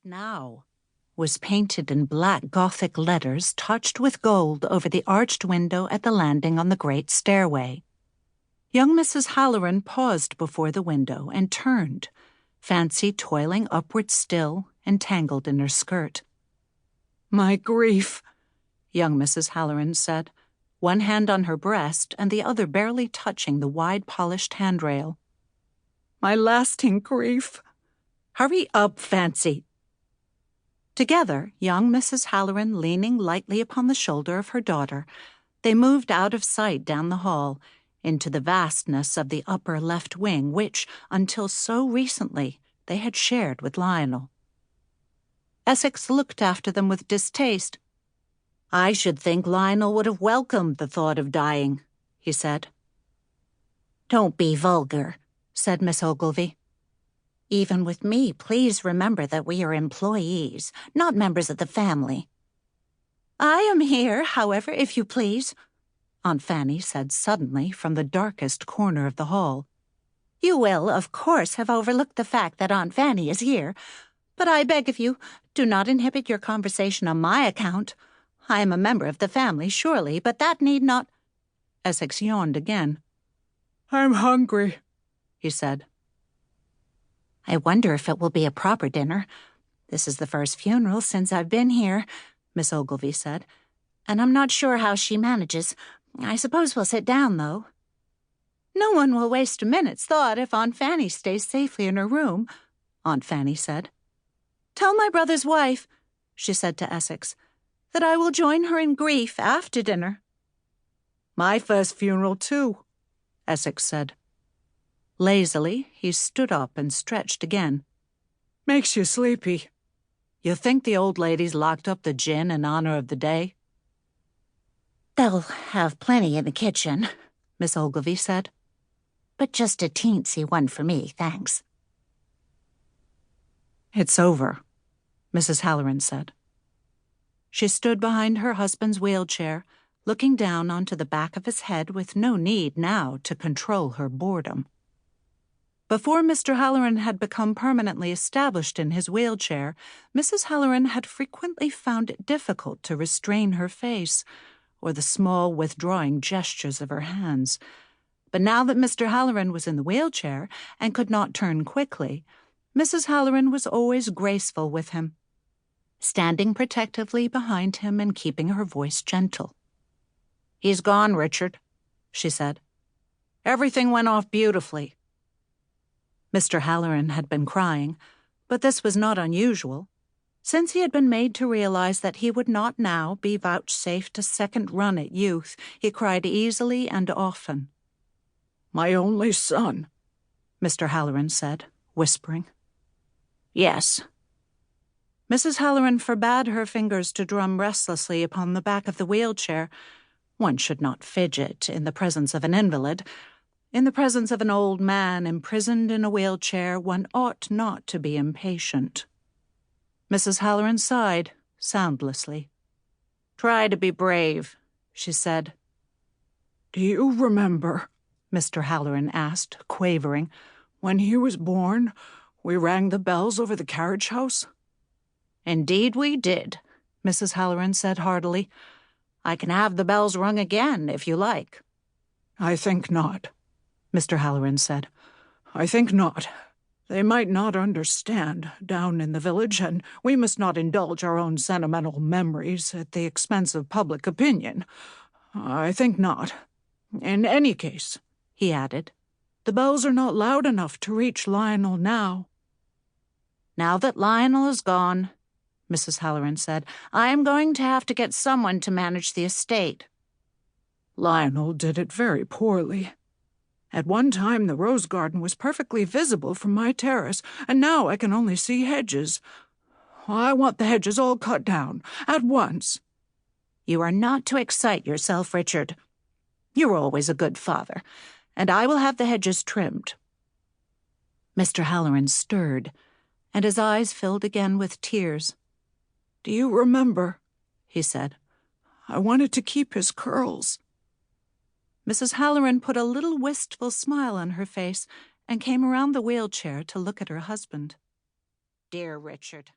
now?" was painted in black Gothic letters touched with gold over the arched window at the landing on the great stairway. Young Mrs. Halloran paused before the window and turned, fancy toiling upward still, entangled in her skirt. "My grief," young Mrs. Halloran said, one hand on her breast and the other barely touching the wide polished handrail. "My lasting grief." "Hurry up, Fancy." Together, young Mrs. Halloran leaning lightly upon the shoulder of her daughter, they moved out of sight down the hall, into the vastness of the upper left wing which, until so recently, they had shared with Lionel. Essex looked after them with distaste. "I should think Lionel would have welcomed the thought of dying," he said. "Don't be vulgar," said Miss Ogilvy. "Even with me, please remember that we are employees, not members of the family." "I am here, however, if you please," Aunt Fanny said suddenly from the darkest corner of the hall. "You will, of course, have overlooked the fact that Aunt Fanny is here, but I beg of you, do not inhibit your conversation on my account. I am a member of the family, surely, but that need not—" Essex yawned again. "I'm hungry," he said. "I wonder if it will be a proper dinner. This is the first funeral since I've been here," Miss Ogilvy said, "and I'm not sure how she manages. I suppose we'll sit down, though." "No one will waste a minute's thought if Aunt Fanny stays safely in her room," Aunt Fanny said. "Tell my brother's wife," she said to Essex, "that I will join her in grief after dinner." "My first funeral, too," Essex said. Lazily, he stood up and stretched again. "Makes you sleepy. You think the old lady's locked up the gin in honor of the day?" "They'll have plenty in the kitchen," Miss Ogilvy said. "But just a teensy one for me, thanks." "It's over," Mrs. Halloran said. She stood behind her husband's wheelchair, looking down onto the back of his head with no need now to control her boredom. Before Mr. Halloran had become permanently established in his wheelchair, Mrs. Halloran had frequently found it difficult to restrain her face, or the small withdrawing gestures of her hands. But now that Mr. Halloran was in the wheelchair and could not turn quickly, Mrs. Halloran was always graceful with him, standing protectively behind him and keeping her voice gentle. "He's gone, Richard," she said. "Everything went off beautifully." Mr. Halloran had been crying, but this was not unusual. Since he had been made to realize that he would not now be vouchsafed a second run at youth, he cried easily and often. "My only son," Mr. Halloran said, whispering. "Yes." Mrs. Halloran forbade her fingers to drum restlessly upon the back of the wheelchair. One should not fidget in the presence of an invalid. In the presence of an old man imprisoned in a wheelchair, one ought not to be impatient. Mrs. Halloran sighed, soundlessly. "Try to be brave," she said. "Do you remember," Mr. Halloran asked, quavering, "when he was born, we rang the bells over the carriage house?" "Indeed we did," Mrs. Halloran said heartily. "I can have the bells rung again, if you like." "I think not," Mr. Halloran said. "I think not. They might not understand down in the village, and we must not indulge our own sentimental memories at the expense of public opinion. I think not. In any case," he added, "the bells are not loud enough to reach Lionel now." "Now that Lionel is gone," Mrs. Halloran said, "I am going to have to get someone to manage the estate." "Lionel did it very poorly. At one time the rose garden was perfectly visible from my terrace, and now I can only see hedges. I want the hedges all cut down, at once." "You are not to excite yourself, Richard. You were always a good father, and I will have the hedges trimmed." Mr. Halloran stirred, and his eyes filled again with tears. "Do you remember," he said, "I wanted to keep his curls." Mrs. Halloran put a little wistful smile on her face and came around the wheelchair to look at her husband. "Dear Richard,"